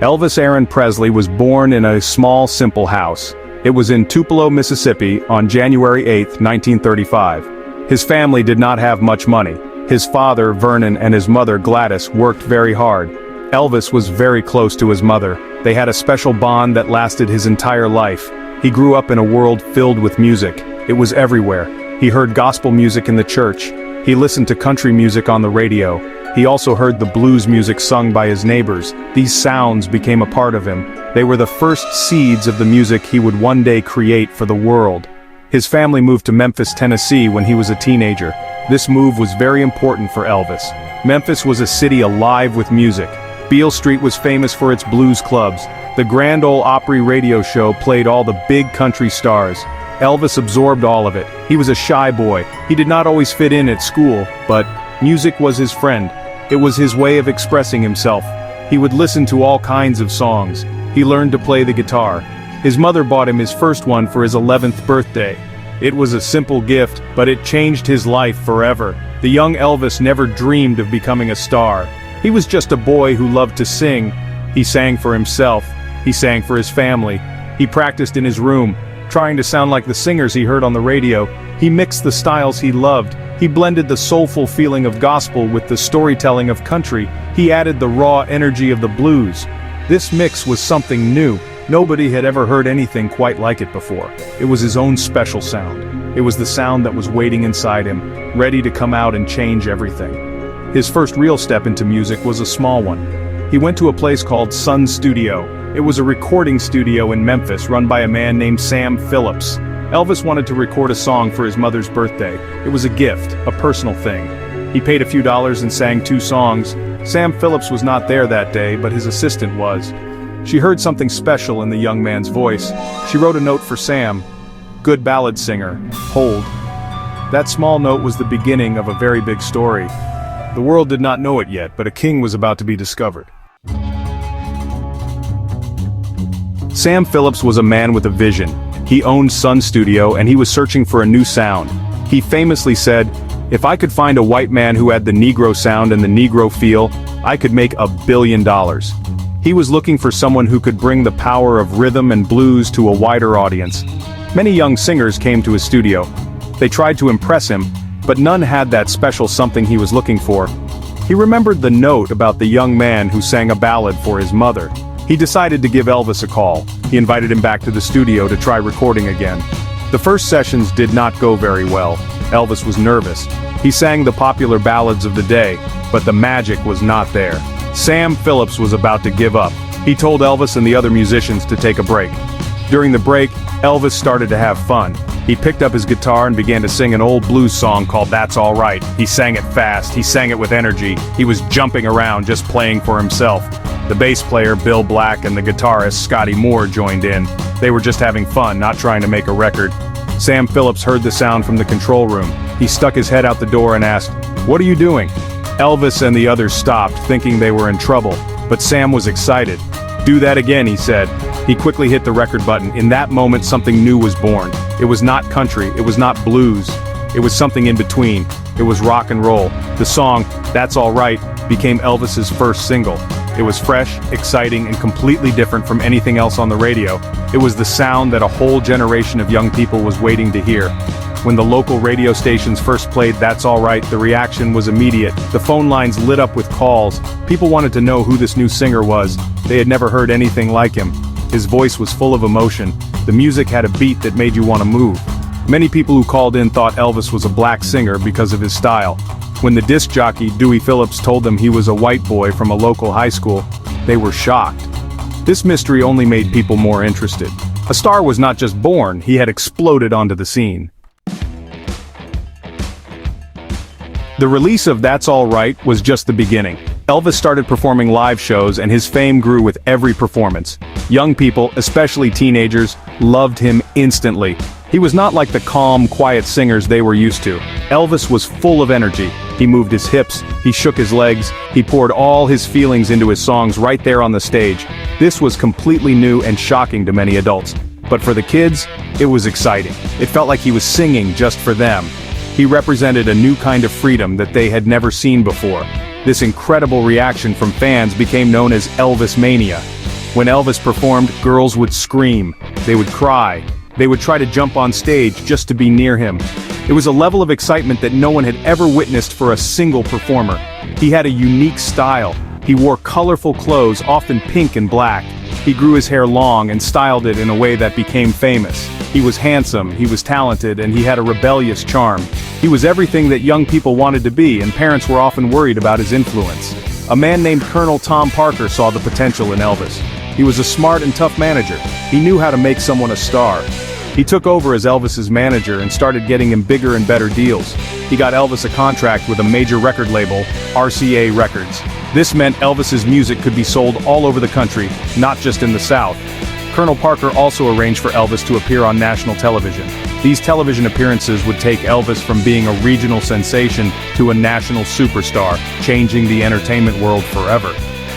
Elvis Aaron Presley was born in a small, simple house. It was in Tupelo, Mississippi, on January 8, 1935. His family did not have much money. His father, Vernon, and his mother, Gladys, worked very hard. Elvis was very close to his mother. They had a special bond that lasted his entire life. He grew up in a world filled with music. It was everywhere. He heard gospel music in the church. He listened to country music on the radio. He also heard the blues music sung by his neighbors. These sounds became a part of him. They were the first seeds of the music he would one day create for the world. His family moved to Memphis, Tennessee when he was a teenager. This move was very important for Elvis. Memphis was a city alive with music. Beale Street was famous for its blues clubs. The Grand Ole Opry radio show played all the big country stars. Elvis absorbed all of it. He was a shy boy. He did not always fit in at school, but music was his friend. It was his way of expressing himself. He would listen to all kinds of songs. He learned to play the guitar. His mother bought him his first one for his 11th birthday. It was a simple gift, but it changed his life forever. The young Elvis never dreamed of becoming a star. He was just a boy who loved to sing. He sang for himself. He sang for his family. He practiced in his room, trying to sound like the singers he heard on the radio. He mixed the styles he loved. He blended the soulful feeling of gospel with the storytelling of country. He added the raw energy of the blues. This mix was something new. Nobody had ever heard anything quite like it before. It was his own special sound. It was the sound that was waiting inside him, ready to come out and change everything. His first real step into music was a small one. He went to a place called Sun Studio. It was a recording studio in Memphis run by a man named Sam Phillips. Elvis wanted to record a song for his mother's birthday. It was a gift, a personal thing. He paid a few dollars and sang 2 songs. Sam Phillips was not there that day, but his assistant was. She heard something special in the young man's voice. She wrote a note for Sam. Good ballad singer. Hold. That small note was the beginning of a very big story. The world did not know it yet, but a king was about to be discovered. Sam Phillips was a man with a vision. He owned Sun Studio and he was searching for a new sound. He famously said, "If I could find a white man who had the Negro sound and the Negro feel, I could make $1 billion." He was looking for someone who could bring the power of rhythm and blues to a wider audience. Many young singers came to his studio. They tried to impress him, but none had that special something he was looking for. He remembered the note about the young man who sang a ballad for his mother. He decided to give Elvis a call. He invited him back to the studio to try recording again. The first sessions did not go very well. Elvis was nervous. He sang the popular ballads of the day, but the magic was not there. Sam Phillips was about to give up. He told Elvis and the other musicians to take a break. During the break, Elvis started to have fun. He picked up his guitar and began to sing an old blues song called "That's All Right." He sang it fast, he sang it with energy. He was jumping around, just playing for himself. The bass player, Bill Black, and the guitarist, Scotty Moore, joined in. They were just having fun, not trying to make a record. Sam Phillips heard the sound from the control room. He stuck his head out the door and asked, "What are you doing?" Elvis and the others stopped, thinking they were in trouble, but Sam was excited. "Do that again," he said. He quickly hit the record button. In that moment, something new was born. It was not country, it was not blues. It was something in between. It was rock and roll. The song, "That's All Right," became Elvis's first single. It was fresh, exciting, and completely different from anything else on the radio. It was the sound that a whole generation of young people was waiting to hear. When the local radio stations first played "That's All Right," the reaction was immediate. The phone lines lit up with calls. People wanted to know who this new singer was. They had never heard anything like him. His voice was full of emotion. The music had a beat that made you want to move. Many people who called in thought Elvis was a black singer because of his style. When the disc jockey, Dewey Phillips, told them he was a white boy from a local high school, they were shocked. This mystery only made people more interested. A star was not just born, he had exploded onto the scene. The release of "That's All Right" was just the beginning. Elvis started performing live shows and his fame grew with every performance. Young people, especially teenagers, loved him instantly. He was not like the calm, quiet singers they were used to. Elvis was full of energy. He moved his hips, he shook his legs, he poured all his feelings into his songs right there on the stage. This was completely new and shocking to many adults. But for the kids, it was exciting. It felt like he was singing just for them. He represented a new kind of freedom that they had never seen before. This incredible reaction from fans became known as Elvis Mania. When Elvis performed, girls would scream, they would cry, they would try to jump on stage just to be near him. It was a level of excitement that no one had ever witnessed for a single performer. He had a unique style. He wore colorful clothes, often pink and black. He grew his hair long and styled it in a way that became famous. He was handsome, he was talented, and he had a rebellious charm. He was everything that young people wanted to be, and parents were often worried about his influence. A man named Colonel Tom Parker saw the potential in Elvis. He was a smart and tough manager. He knew how to make someone a star. He took over as Elvis's manager and started getting him bigger and better deals. He got Elvis a contract with a major record label, RCA Records. This meant Elvis's music could be sold all over the country, not just in the South. Colonel Parker also arranged for Elvis to appear on national television. These television appearances would take Elvis from being a regional sensation to a national superstar, changing the entertainment world forever.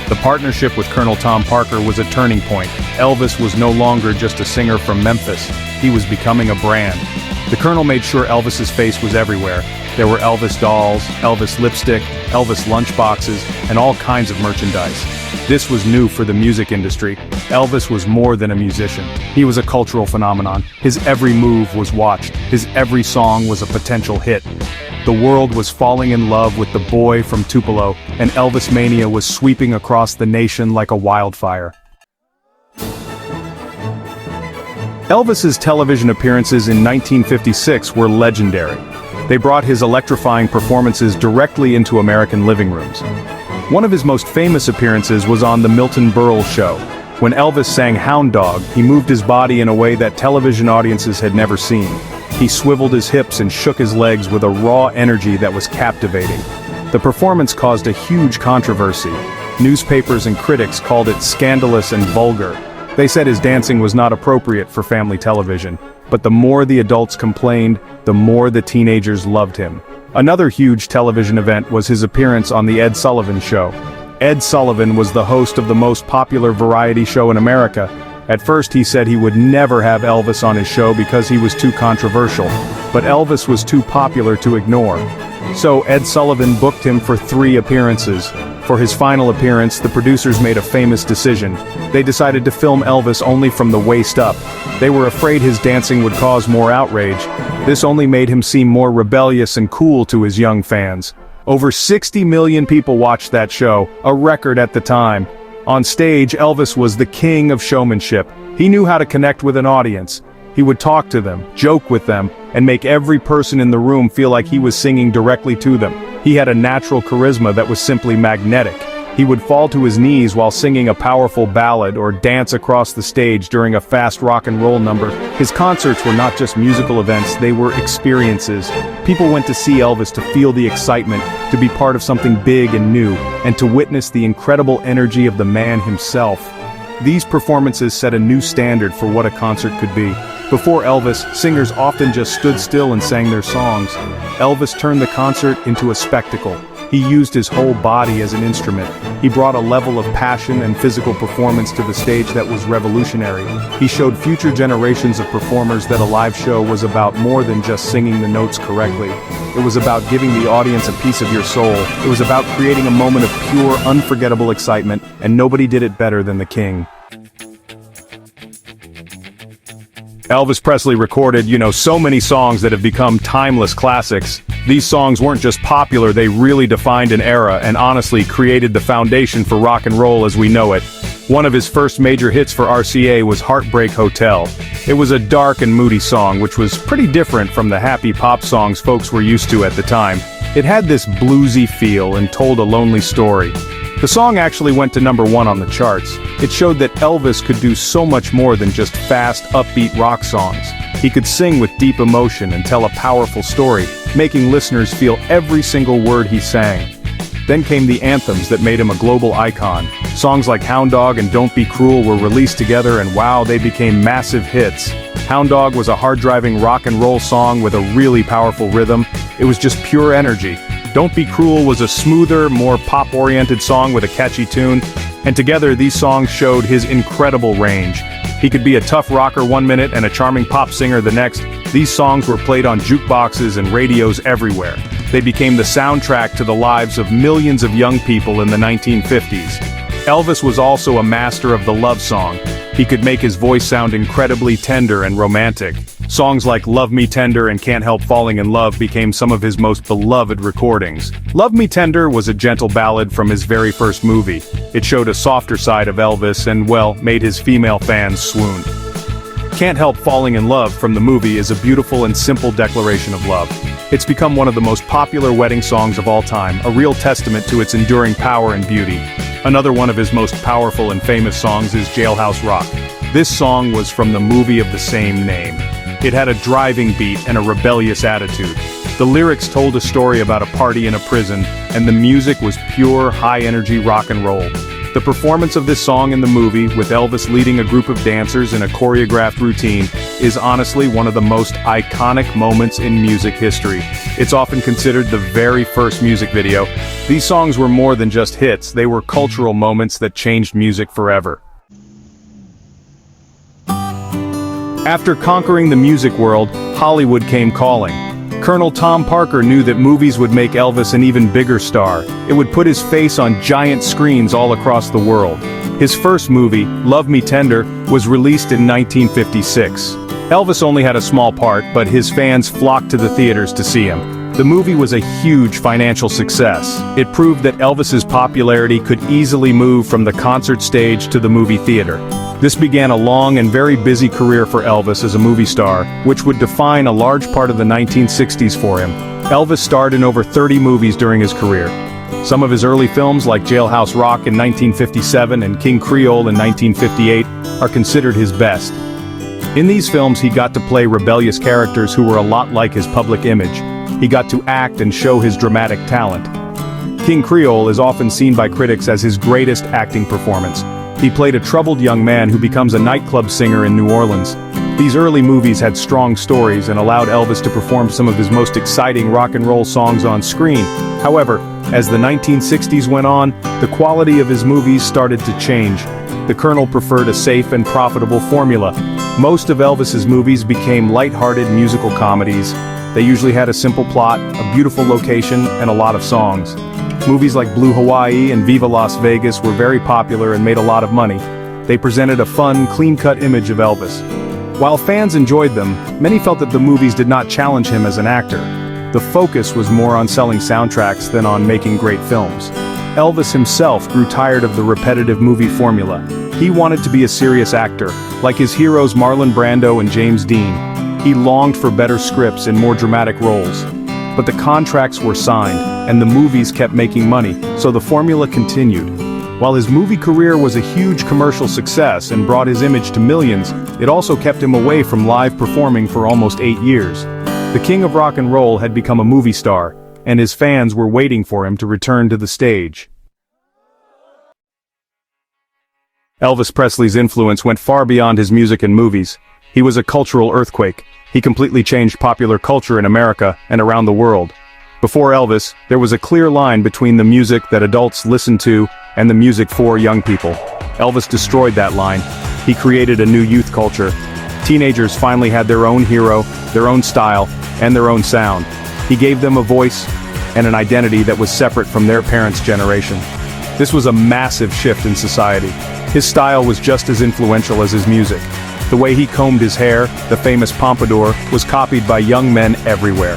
The partnership with Colonel Tom Parker was a turning point. Elvis was no longer just a singer from Memphis. He was becoming a brand. The Colonel made sure Elvis's face was everywhere. There were Elvis dolls, Elvis lipstick, Elvis lunchboxes, and all kinds of merchandise. This was new for the music industry. Elvis was more than a musician. He was a cultural phenomenon. His every move was watched. His every song was a potential hit. The world was falling in love with the boy from Tupelo, and Elvis mania was sweeping across the nation like a wildfire. Elvis's television appearances in 1956 were legendary. They brought his electrifying performances directly into American living rooms. One of his most famous appearances was on The Milton Berle Show. When Elvis sang Hound Dog, he moved his body in a way that television audiences had never seen. He swiveled his hips and shook his legs with a raw energy that was captivating. The performance caused a huge controversy. Newspapers and critics called it scandalous and vulgar. They said his dancing was not appropriate for family television. But the more the adults complained, the more the teenagers loved him. Another huge television event was his appearance on The Ed Sullivan Show. Ed Sullivan was the host of the most popular variety show in America. At first he said he would never have Elvis on his show because he was too controversial, but Elvis was too popular to ignore. So Ed Sullivan booked him for 3 appearances. For his final appearance, the producers made a famous decision. They decided to film Elvis only from the waist up. They were afraid his dancing would cause more outrage. This only made him seem more rebellious and cool to his young fans. Over 60 million people watched that show, a record at the time. On stage, Elvis was the king of showmanship. He knew how to connect with an audience. He would talk to them, joke with them, and make every person in the room feel like he was singing directly to them. He had a natural charisma that was simply magnetic. He would fall to his knees while singing a powerful ballad or dance across the stage during a fast rock and roll number. His concerts were not just musical events, they were experiences. People went to see Elvis to feel the excitement, to be part of something big and new, and to witness the incredible energy of the man himself. These performances set a new standard for what a concert could be. Before Elvis, singers often just stood still and sang their songs. Elvis turned the concert into a spectacle. He used his whole body as an instrument. He brought a level of passion and physical performance to the stage that was revolutionary. He showed future generations of performers that a live show was about more than just singing the notes correctly. It was about giving the audience a piece of your soul. It was about creating a moment of pure, unforgettable excitement, and nobody did it better than the King. Elvis Presley recorded, so many songs that have become timeless classics. These songs weren't just popular, they really defined an era and honestly created the foundation for rock and roll as we know it. One of his first major hits for RCA was Heartbreak Hotel. It was a dark and moody song, which was pretty different from the happy pop songs folks were used to at the time. It had this bluesy feel and told a lonely story. The song actually went to #1 on the charts. It showed that Elvis could do so much more than just fast, upbeat rock songs. He could sing with deep emotion and tell a powerful story, making listeners feel every single word he sang. Then came the anthems that made him a global icon. Songs like Hound Dog and Don't Be Cruel were released together and wow, they became massive hits. Hound Dog was a hard-driving rock and roll song with a really powerful rhythm. It was just pure energy. Don't Be Cruel was a smoother, more pop-oriented song with a catchy tune, and together these songs showed his incredible range. He could be a tough rocker one minute and a charming pop singer the next. These songs were played on jukeboxes and radios everywhere. They became the soundtrack to the lives of millions of young people in the 1950s. Elvis was also a master of the love song. He could make his voice sound incredibly tender and romantic. Songs like Love Me Tender and Can't Help Falling in Love became some of his most beloved recordings. Love Me Tender was a gentle ballad from his very first movie. It showed a softer side of Elvis and, well, made his female fans swoon. Can't Help Falling in Love from the movie is a beautiful and simple declaration of love. It's become one of the most popular wedding songs of all time, a real testament to its enduring power and beauty. Another one of his most powerful and famous songs is Jailhouse Rock. This song was from the movie of the same name. It had a driving beat and a rebellious attitude. The lyrics told a story about a party in a prison, and the music was pure, high-energy rock and roll. The performance of this song in the movie, with Elvis leading a group of dancers in a choreographed routine, is honestly one of the most iconic moments in music history. It's often considered the very first music video. These songs were more than just hits, they were cultural moments that changed music forever. After conquering the music world, Hollywood came calling. Colonel Tom Parker knew that movies would make Elvis an even bigger star. It would put his face on giant screens all across the world. His first movie, Love Me Tender, was released in 1956. Elvis only had a small part, but his fans flocked to the theaters to see him. The movie was a huge financial success. It proved that Elvis's popularity could easily move from the concert stage to the movie theater. This began a long and very busy career for Elvis as a movie star, which would define a large part of the 1960s for him. Elvis starred in over 30 movies during his career. Some of his early films like Jailhouse Rock in 1957 and King Creole in 1958 are considered his best. In these films he got to play rebellious characters who were a lot like his public image. He got to act and show his dramatic talent. King Creole is often seen by critics as his greatest acting performance. He played a troubled young man who becomes a nightclub singer in New Orleans. These early movies had strong stories and allowed Elvis to perform some of his most exciting rock and roll songs on screen. However, as the 1960s went on, the quality of his movies started to change. The Colonel preferred a safe and profitable formula. Most of Elvis's movies became light-hearted musical comedies. They usually had a simple plot, a beautiful location, and a lot of songs. Movies like Blue Hawaii and Viva Las Vegas were very popular and made a lot of money. They presented a fun, clean-cut image of Elvis. While fans enjoyed them, many felt that the movies did not challenge him as an actor. The focus was more on selling soundtracks than on making great films. Elvis himself grew tired of the repetitive movie formula. He wanted to be a serious actor, like his heroes Marlon Brando and James Dean. He longed for better scripts and more dramatic roles. But the contracts were signed, and the movies kept making money, so the formula continued. While his movie career was a huge commercial success and brought his image to millions, it also kept him away from live performing for almost 8 years. The king of rock and roll had become a movie star, and his fans were waiting for him to return to the stage. Elvis Presley's influence went far beyond his music and movies. He was a cultural earthquake. He completely changed popular culture in America and around the world. Before Elvis, there was a clear line between the music that adults listened to and the music for young people. Elvis destroyed that line. He created a new youth culture. Teenagers finally had their own hero, their own style, and their own sound. He gave them a voice and an identity that was separate from their parents' generation. This was a massive shift in society. His style was just as influential as his music. The way he combed his hair, the famous pompadour, was copied by young men everywhere.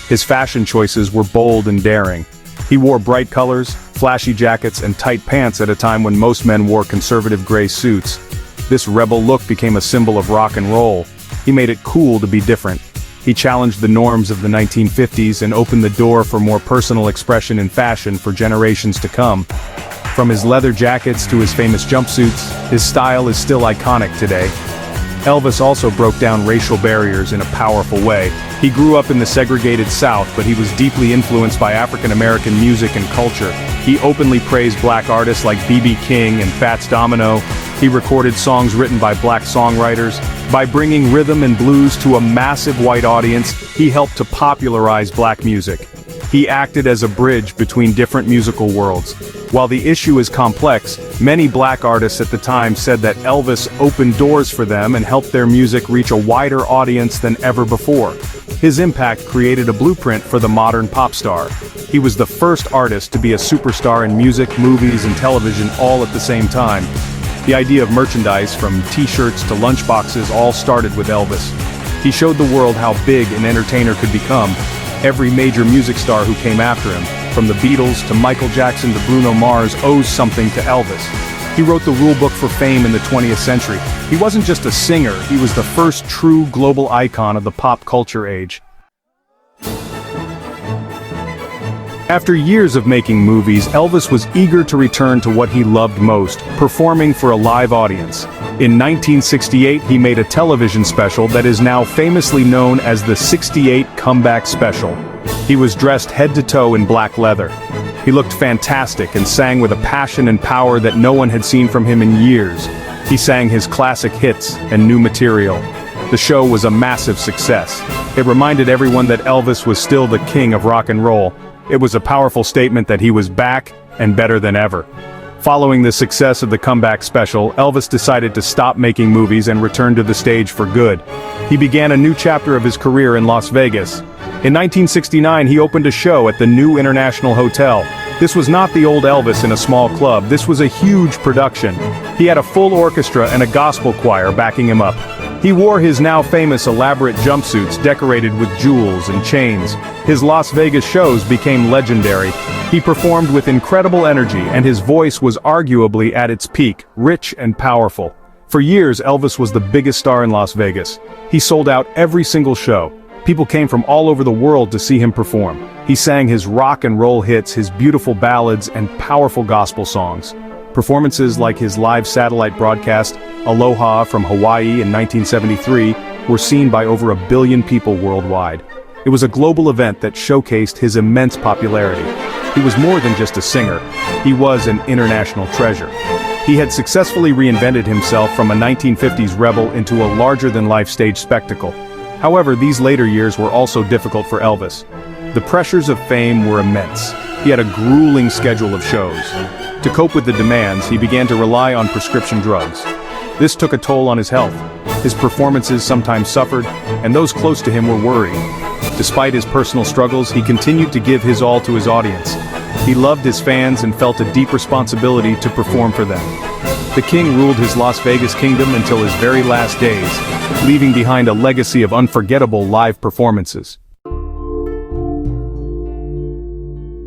His fashion choices were bold and daring. He wore bright colors, flashy jackets, and tight pants at a time when most men wore conservative gray suits. This rebel look became a symbol of rock and roll. He made it cool to be different. He challenged the norms of the 1950s and opened the door for more personal expression in fashion for generations to come. From his leather jackets to his famous jumpsuits, his style is still iconic today. Elvis also broke down racial barriers in a powerful way. He grew up in the segregated South, but he was deeply influenced by African American music and culture. He openly praised black artists like B.B. King and Fats Domino. He recorded songs written by black songwriters. By bringing rhythm and blues to a massive white audience, he helped to popularize black music. He acted as a bridge between different musical worlds. While the issue is complex, many black artists at the time said that Elvis opened doors for them and helped their music reach a wider audience than ever before. His impact created a blueprint for the modern pop star. He was the first artist to be a superstar in music, movies, and television all at the same time. The idea of merchandise, from t-shirts to lunchboxes, all started with Elvis. He showed the world how big an entertainer could become. Every major music star who came after him, from the Beatles to Michael Jackson to Bruno Mars, owes something to Elvis. He wrote the rule book for fame in the 20th century. He wasn't just a singer, he was the first true global icon of the pop culture age. After years of making movies, Elvis was eager to return to what he loved most, performing for a live audience. In 1968, he made a television special that is now famously known as the '68 Comeback Special. He was dressed head to toe in black leather. He looked fantastic and sang with a passion and power that no one had seen from him in years. He sang his classic hits and new material. The show was a massive success. It reminded everyone that Elvis was still the king of rock and roll. It was a powerful statement that he was back and better than ever. Following the success of the Comeback Special, Elvis decided to stop making movies and return to the stage for good. He began a new chapter of his career in Las Vegas. In 1969, he opened a show at the New International Hotel. This was not the old Elvis in a small club, this was a huge production. He had a full orchestra and a gospel choir backing him up. He wore his now famous elaborate jumpsuits decorated with jewels and chains. His Las Vegas shows became legendary. He performed with incredible energy, and his voice was arguably at its peak, rich and powerful. For years, Elvis was the biggest star in Las Vegas. He sold out every single show. People came from all over the world to see him perform. He sang his rock and roll hits, his beautiful ballads, and powerful gospel songs. Performances like his live satellite broadcast, Aloha from Hawaii in 1973, were seen by over 1 billion people worldwide. It was a global event that showcased his immense popularity. He was more than just a singer, he was an international treasure. He had successfully reinvented himself from a 1950s rebel into a larger-than-life stage spectacle. However, these later years were also difficult for Elvis. The pressures of fame were immense. He had a grueling schedule of shows. To cope with the demands, he began to rely on prescription drugs. This took a toll on his health. His performances sometimes suffered, and those close to him were worried. Despite his personal struggles, he continued to give his all to his audience. He loved his fans and felt a deep responsibility to perform for them. The king ruled his Las Vegas kingdom until his very last days, leaving behind a legacy of unforgettable live performances.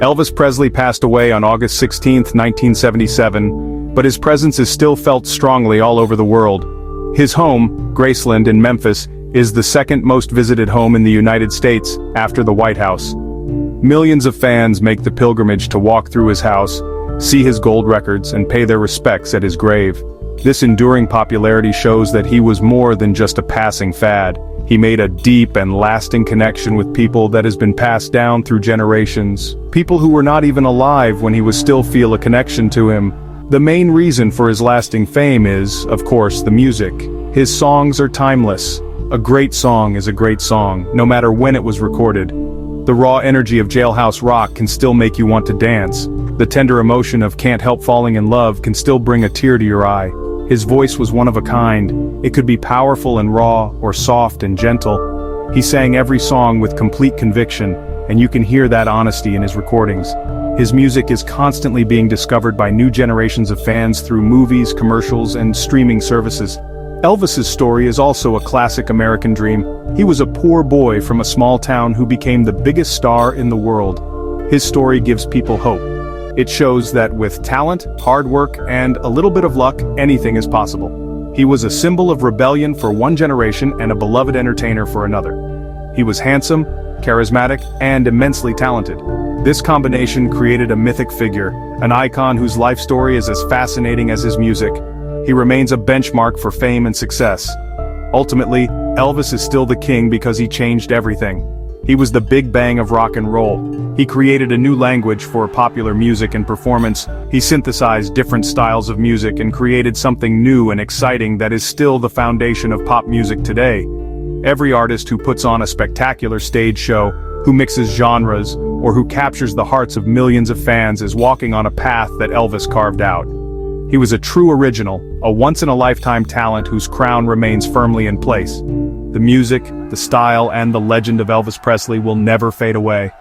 Elvis Presley passed away on August 16, 1977, but his presence is still felt strongly all over the world. His home, Graceland in Memphis, is the second most visited home in the United States, after the White House. Millions of fans make the pilgrimage to walk through his house, see his gold records, and pay their respects at his grave. This enduring popularity shows that he was more than just a passing fad. He made a deep and lasting connection with people that has been passed down through generations. People who were not even alive when he was still feel a connection to him. The main reason for his lasting fame is, of course, the music. His songs are timeless. A great song is a great song, no matter when it was recorded. The raw energy of Jailhouse Rock can still make you want to dance. The tender emotion of Can't Help Falling in Love can still bring a tear to your eye. His voice was one of a kind. It could be powerful and raw, or soft and gentle. He sang every song with complete conviction, and you can hear that honesty in his recordings. His music is constantly being discovered by new generations of fans through movies, commercials, and streaming services. Elvis's story is also a classic American dream. He was a poor boy from a small town who became the biggest star in the world. His story gives people hope. It shows that with talent, hard work, and a little bit of luck, anything is possible. He was a symbol of rebellion for one generation and a beloved entertainer for another. He was handsome, charismatic, and immensely talented. This combination created a mythic figure, an icon whose life story is as fascinating as his music. He remains a benchmark for fame and success. Ultimately, Elvis is still the king because he changed everything. He was the Big Bang of rock and roll. He created a new language for popular music and performance. He synthesized different styles of music and created something new and exciting that is still the foundation of pop music today. Every artist who puts on a spectacular stage show, who mixes genres, or who captures the hearts of millions of fans is walking on a path that Elvis carved out. He was a true original, a once-in-a-lifetime talent whose crown remains firmly in place. The music, the style, and the legend of Elvis Presley will never fade away.